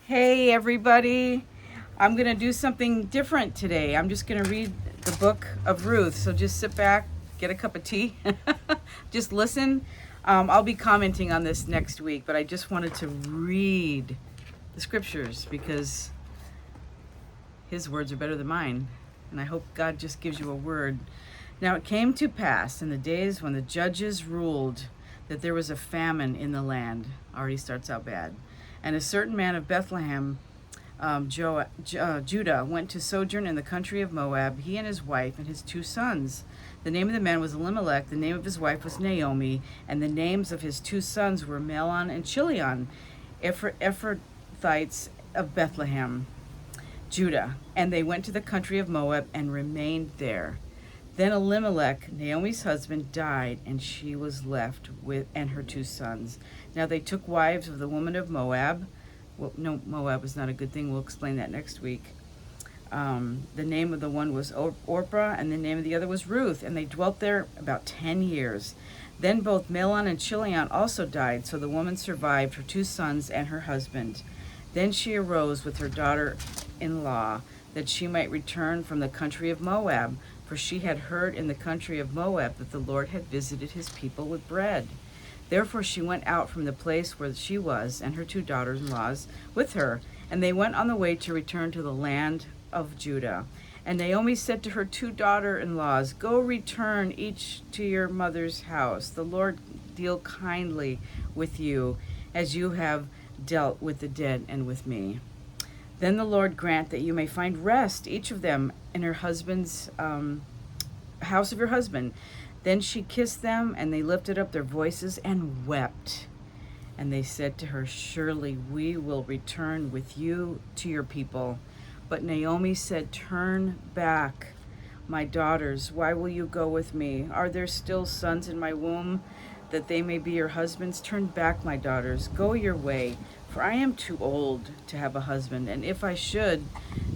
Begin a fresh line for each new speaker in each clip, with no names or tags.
Hey everybody, I'm going to do something different today. I'm just going to read the book of Ruth. So just sit back, get a cup of tea, just listen. I'll be commenting on this next week, but I just wanted to read the scriptures because his words are better than mine. And I hope God just gives you a word. Now it came to pass in the days when the judges ruled that there was a famine in the land. Already starts out bad. And a certain man of Bethlehem, Judah, went to sojourn in the country of Moab, he and his wife and his 2 sons. The name of the man was Elimelech, the name of his wife was Naomi, and the names of his 2 sons were Mahlon and Chilion, Ephrathites of Bethlehem, Judah. And they went to the country of Moab and remained there. Then Elimelech, Naomi's husband, died, and she was left with and her 2 sons. Now they took wives of the woman of Moab. Well, no, Moab was not a good thing. We'll explain that next week. The name of the one was Orpah, and the name of the other was Ruth, and they dwelt there about 10 years. Then both Mahlon and Chilion also died, so the woman survived her 2 sons and her husband. Then she arose with her daughter-in-law, that she might return from the country of Moab, for she had heard in the country of Moab that the Lord had visited his people with bread. Therefore she went out from the place where she was, and her 2 daughters-in-laws with her, and they went on the way to return to the land of Judah. And Naomi said to her 2 daughter-in-laws, Go return each to your mother's house. The Lord deal kindly with you, as you have dealt with the dead and with me. Then the Lord grant that you may find rest, each of them in her husband's house of your husband. Then she kissed them, and they lifted up their voices and wept. And they said to her, Surely we will return with you to your people. But Naomi said, Turn back, my daughters. Why will you go with me? Are there still sons in my womb, that they may be your husbands? Turn back, my daughters. Go your way. For I am too old to have a husband, and if I should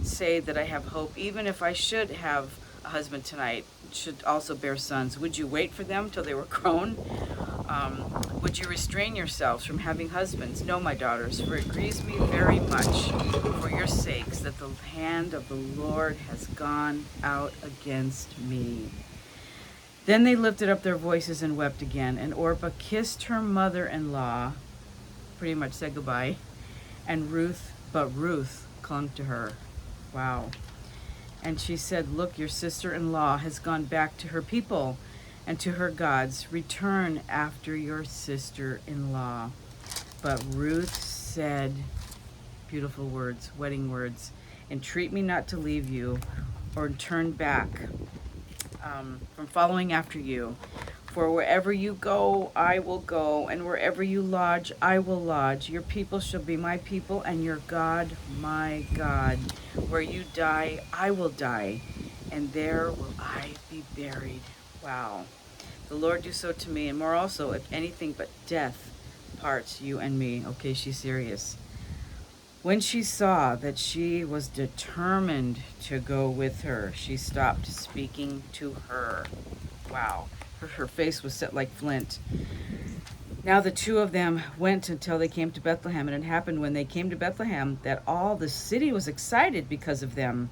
say that I have hope, even if I should have a husband tonight, should also bear sons, would you wait for them till they were grown? Would you restrain yourselves from having husbands? No, my daughters, for it grieves me very much for your sakes that the hand of the Lord has gone out against me. Then they lifted up their voices and wept again, and Orpah kissed her mother-in-law, pretty much said goodbye, but Ruth clung to her. Wow. And she said, Look, your sister-in-law has gone back to her people and to her gods. Return after your sister-in-law. But Ruth said, beautiful words, wedding words, Entreat me not to leave you or turn back from following after you. For wherever you go, I will go, and wherever you lodge, I will lodge. Your people shall be my people, and your God my God. Where you die, I will die, and there will I be buried. Wow. The Lord do so to me, and more also, if anything but death parts you and me. Okay, she's serious. When she saw that she was determined to go with her, she stopped speaking to her. Wow. Her face was set like flint. Now the 2 of them went until they came to Bethlehem, and it happened when they came to Bethlehem that all the city was excited because of them.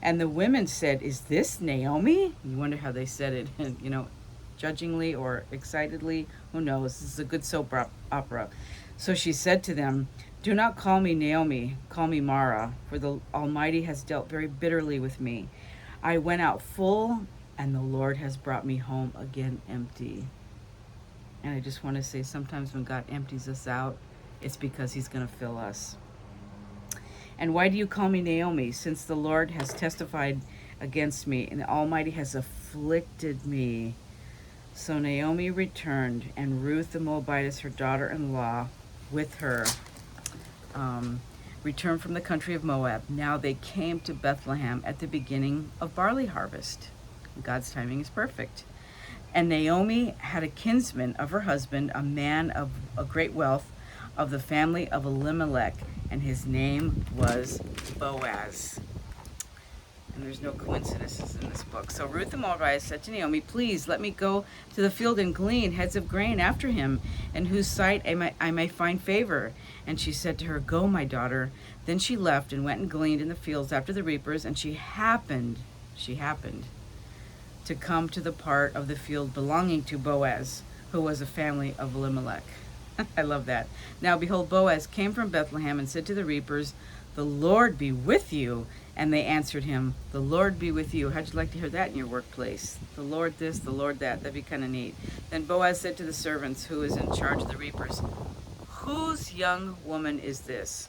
And the women said, Is this Naomi? You wonder how they said it, judgingly or excitedly. Who knows? This is a good soap opera. So she said to them, Do not call me Naomi, call me Mara, for the Almighty has dealt very bitterly with me. I went out full, and the Lord has brought me home again empty. And I just want to say, sometimes when God empties us out, it's because he's going to fill us. And why do you call me Naomi? Since the Lord has testified against me, and the Almighty has afflicted me. So Naomi returned, and Ruth the Moabitess, her daughter-in-law, with her, returned from the country of Moab. Now they came to Bethlehem at the beginning of barley harvest. God's timing is perfect. And Naomi had a kinsman of her husband, a man of a great wealth, of the family of Elimelech, and his name was Boaz. And there's no coincidences in this book. So Ruth the Moabite said to Naomi, please let me go to the field and glean heads of grain after him, in whose sight I may find favor. And she said to her, go, my daughter. Then she left and went and gleaned in the fields after the reapers, and she happened to come to the part of the field belonging to Boaz, who was a family of Elimelech. I love that. Now behold, Boaz came from Bethlehem and said to the reapers, the Lord be with you. And they answered him, the Lord be with you. How'd you like to hear that in your workplace? The Lord this, the Lord that. That'd be kind of neat. Then Boaz said to the servants who was in charge of the reapers, whose young woman is this?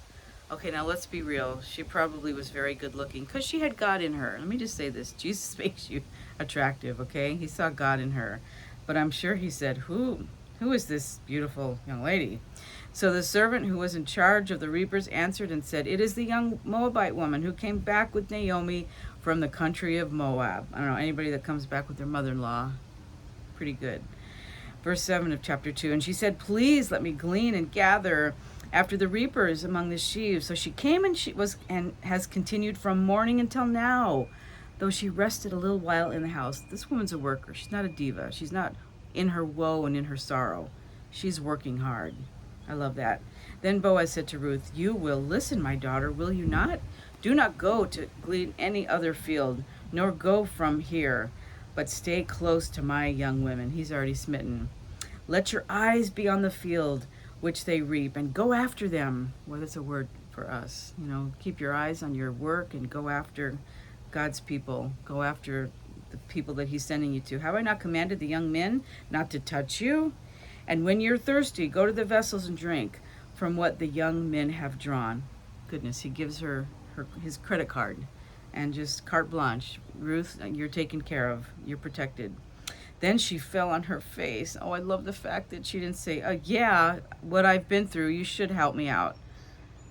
Okay, now let's be real. She probably was very good looking because she had God in her. Let me just say this. Jesus makes you attractive, okay? He saw God in her. But I'm sure he said, who is this beautiful young lady? So the servant who was in charge of the reapers answered and said, it is the young Moabite woman who came back with Naomi from the country of Moab. I don't know, anybody that comes back with their mother-in-law, pretty good. Verse 7 of chapter 2, and she said, please let me glean and gather after the reapers among the sheaves. So she came and has continued from morning until now, though she rested a little while in the house. This woman's a worker. She's not a diva. She's not in her woe and in her sorrow. She's working hard. I love that. Then Boaz said to Ruth, you will listen, my daughter, will you not? Do not go to glean any other field, nor go from here, but stay close to my young women. He's already smitten. Let your eyes be on the field which they reap, and go after them. Well, that's a word for us. Keep your eyes on your work and go after God's people. Go after the people that he's sending you to. Have I not commanded the young men not to touch you? And when you're thirsty, go to the vessels and drink from what the young men have drawn. Goodness, he gives her his credit card and just carte blanche. Ruth, you're taken care of. You're protected. Then she fell on her face. Oh, I love the fact that she didn't say, yeah, what I've been through, you should help me out.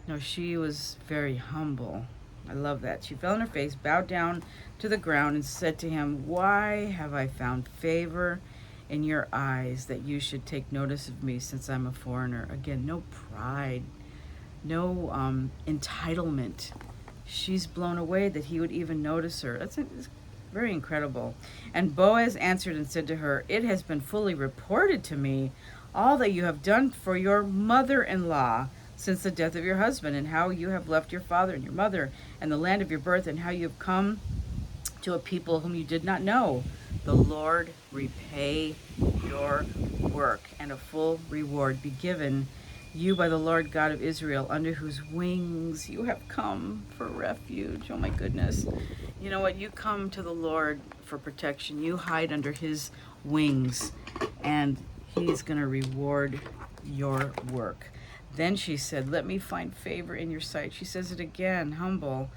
No, she was very humble. I love that. She fell on her face, bowed down to the ground, and said to him, why have I found favor in your eyes that you should take notice of me since I'm a foreigner? Again, no pride, no entitlement. She's blown away that he would even notice her. It's very incredible. And Boaz answered and said to her, it has been fully reported to me all that you have done for your mother-in-law since the death of your husband, and how you have left your father and your mother and the land of your birth, and how you have come to a people whom you did not know. The Lord repay your work, and a full reward be given you by the Lord God of Israel, under whose wings you have come for refuge. Oh my goodness. You know what? You come to the Lord for protection. You hide under his wings, and he's going to reward your work. Then she said, let me find favor in your sight. She says it again, humble,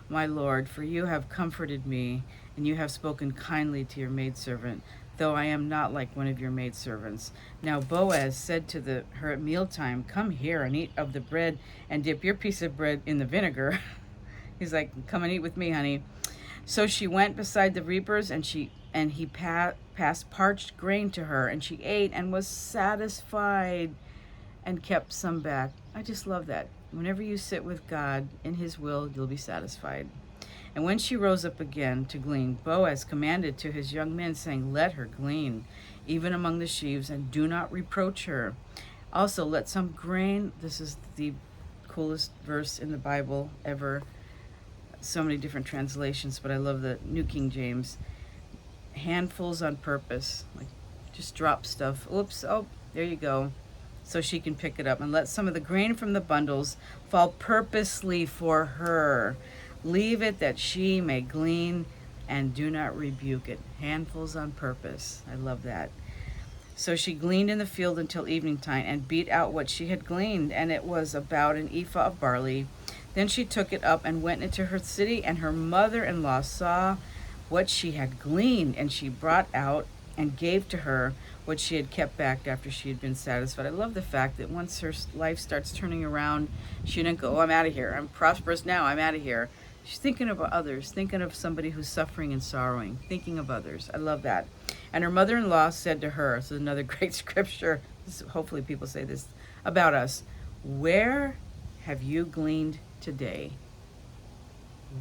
my Lord, for you have comforted me, and you have spoken kindly to your maidservant, though I am not like one of your maidservants. Now Boaz said to her at mealtime, come here and eat of the bread, and dip your piece of bread in the vinegar. He's like, come and eat with me, honey. So she went beside the reapers, and he passed parched grain to her, and she ate and was satisfied, and kept some back. I just love that. Whenever you sit with God in his will, you'll be satisfied. And when she rose up again to glean, Boaz commanded to his young men, saying, let her glean, even among the sheaves, and do not reproach her. Also, let some grain, this is the coolest verse in the Bible ever. So many different translations, but I love the New King James. Handfuls on purpose. Like, just drop stuff. Oops, oh, there you go. So she can pick it up. And let some of the grain from the bundles fall purposely for her. Leave it that she may glean, and do not rebuke it. Handfuls on purpose. I love that. So she gleaned in the field until evening time, and beat out what she had gleaned, and it was about an ephah of barley. Then she took it up and went into her city, and her mother-in-law saw what she had gleaned, and she brought out and gave to her what she had kept back after she had been satisfied. I love the fact that once her life starts turning around, she didn't go, oh, I'm out of here. I'm prosperous now. I'm out of here. She's thinking of others, thinking of somebody who's suffering and sorrowing, thinking of others. I love that. And her mother-in-law said to her, this is another great scripture, hopefully people say this about us, where have you gleaned today?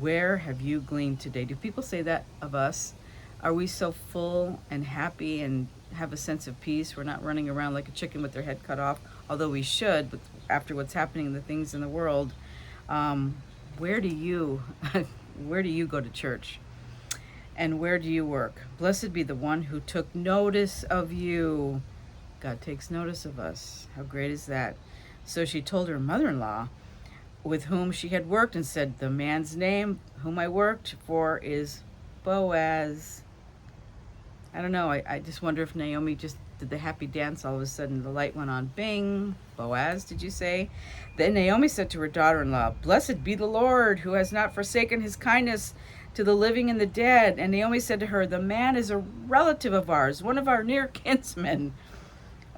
Where have you gleaned today? Do people say that of us? Are we so full and happy and have a sense of peace? We're not running around like a chicken with their head cut off, although we should, but after what's happening, the things in the world. Um, where do you, where do you go to church? And where do you work? Blessed be the one who took notice of you. God takes notice of us. How great is that? So she told her mother-in-law with whom she had worked and said, the man's name whom I worked for is Boaz. I don't know. I just wonder if Naomi just did the happy dance. All of a sudden the light went on. Bing. Boaz, did you say? Then Naomi said to her daughter-in-law, blessed be the Lord who has not forsaken his kindness to the living and the dead. And Naomi said to her, the man is a relative of ours, one of our near kinsmen.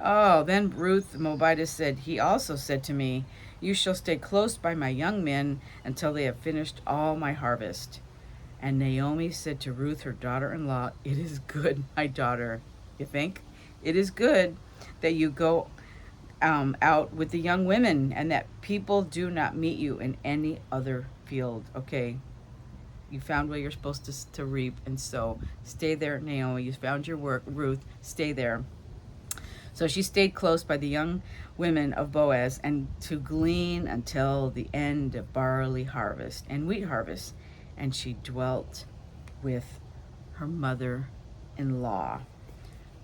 Oh, then Ruth the Moabitess said, he also said to me, you shall stay close by my young men until they have finished all my harvest. And Naomi said to Ruth, her daughter-in-law, it is good, my daughter. You think? It is good that you go out with the young women and that people do not meet you in any other field. Okay, you found where you're supposed to reap and sow. Stay there, Naomi. You found your work, Ruth. Stay there. So she stayed close by the young women of Boaz and to glean until the end of barley harvest and wheat harvest. And she dwelt with her mother-in-law.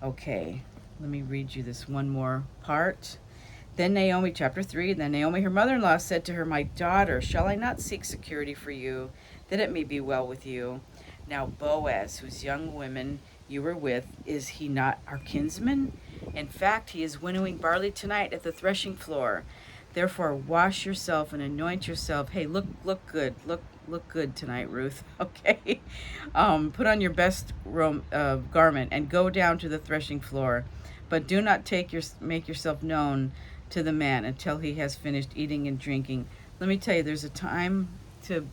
Okay, let me read you this one more part. Then Naomi, chapter 3, then Naomi, her mother-in-law, said to her, my daughter, shall I not seek security for you, that it may be well with you? Now Boaz, whose young women you were with, is he not our kinsman? In fact, he is winnowing barley tonight at the threshing floor. Therefore, wash yourself and anoint yourself. Hey, look good. Look good tonight, Ruth. Okay. Put on your best garment and go down to the threshing floor. But do not make yourself known to the man until he has finished eating and drinking. Let me tell you, there's a time to,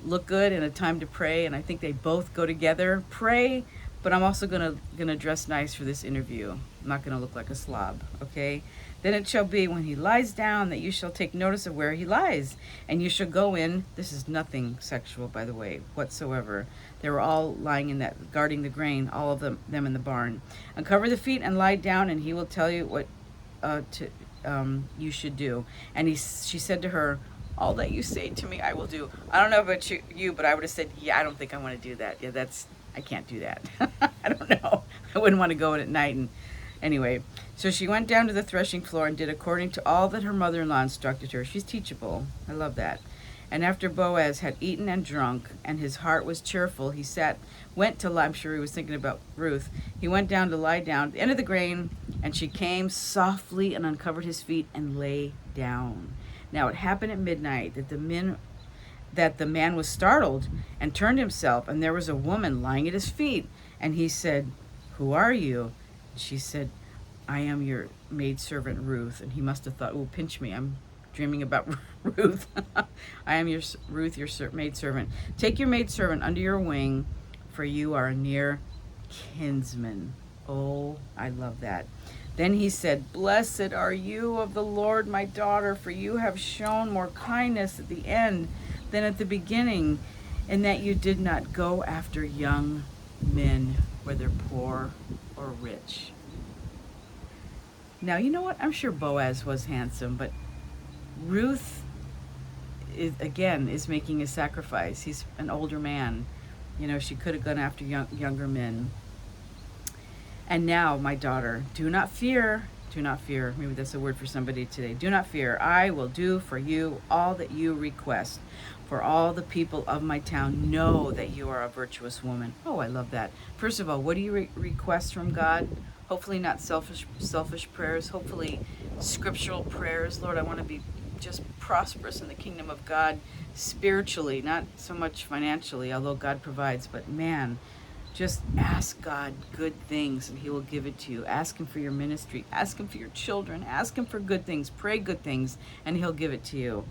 look good and a time to pray, and I think they both go together. Pray, but I'm also gonna dress nice for this interview. I'm not gonna look like a slob, okay? Then it shall be when he lies down that you shall take notice of where he lies, and you shall go in. This is nothing sexual, by the way, whatsoever. They were all lying in that, guarding the grain, all of them in the barn. Uncover the feet and lie down, and he will tell you what you should do. And she said to her, all that you say to me, I will do. I don't know about you, but I would have said, yeah, I don't think I want to do that. Yeah, I can't do that. I don't know. I wouldn't want to go in at night. And anyway, so she went down to the threshing floor and did according to all that her mother-in-law instructed her. She's teachable. I love that. And after Boaz had eaten and drunk, and his heart was cheerful, he went to lie. I'm sure he was thinking about Ruth. He went down to lie down at the end of the grain, and she came softly and uncovered his feet and lay down. Now it happened at midnight that the man was startled and turned himself, and there was a woman lying at his feet. And he said, who are you? And she said, I am your maidservant Ruth. And he must have thought, oh, pinch me, I'm dreaming about Ruth. I am Ruth, your maidservant. Take your maidservant under your wing, for you are a near kinsman. Oh, I love that. Then he said, blessed are you of the Lord, my daughter, for you have shown more kindness at the end than at the beginning, in that you did not go after young men, whether poor or rich. Now, you know what? I'm sure Boaz was handsome, but Ruth, is making a sacrifice. He's an older man. She could have gone after younger men. And now, my daughter, do not fear. Do not fear. Maybe that's a word for somebody today. Do not fear. I will do for you all that you request. For all the people of my town know that you are a virtuous woman. Oh, I love that. First of all, what do you request from God? Hopefully not selfish prayers. Hopefully scriptural prayers. Lord, I want to be just prosperous in the kingdom of God spiritually, not so much financially, although God provides. But man, just ask God good things and he will give it to you. Ask him for your ministry. Ask him for your children. Ask him for good things. Pray good things and he'll give it to you.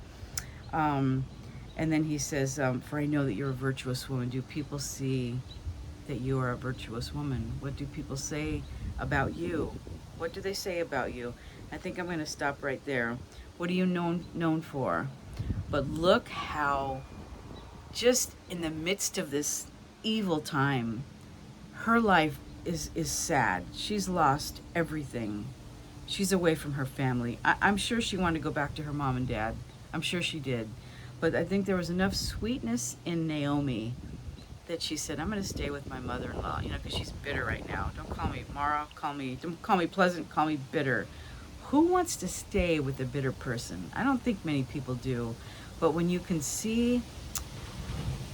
And then he says, for I know that you're a virtuous woman. Do people see that you are a virtuous woman? What do people say about you? What do they say about you? I think I'm going to stop right there. What are you known for? But look how, just in the midst of this evil time, her life is sad. She's lost everything. She's away from her family. I'm sure she wanted to go back to her mom and dad. I'm sure she did. But I think there was enough sweetness in Naomi that she said, I'm going to stay with my mother-in-law, because she's bitter right now. Don't call me Mara, don't call me pleasant, call me bitter. Who wants to stay with a bitter person? I don't think many people do. But when you can see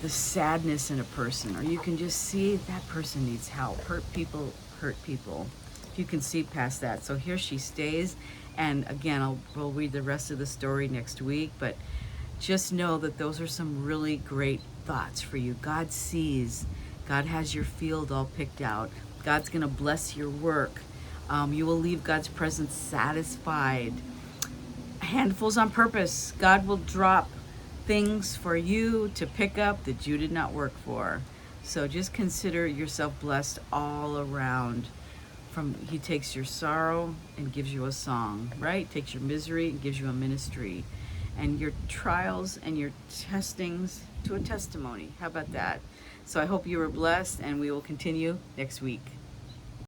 the sadness in a person, or you can just see that person needs help. Hurt people hurt people. You can see past that. So here she stays, and again, we'll read the rest of the story next week, but just know that those are some really great thoughts for you. God sees. God has your field all picked out. God's going to bless your work. You will leave God's presence satisfied. Handfuls on purpose. God will drop things for you to pick up that you did not work for. So just consider yourself blessed all around. He takes your sorrow and gives you a song, right? Takes your misery and gives you a ministry, and your trials and your testings to a testimony. How about that? So I hope you were blessed, and we will continue next week.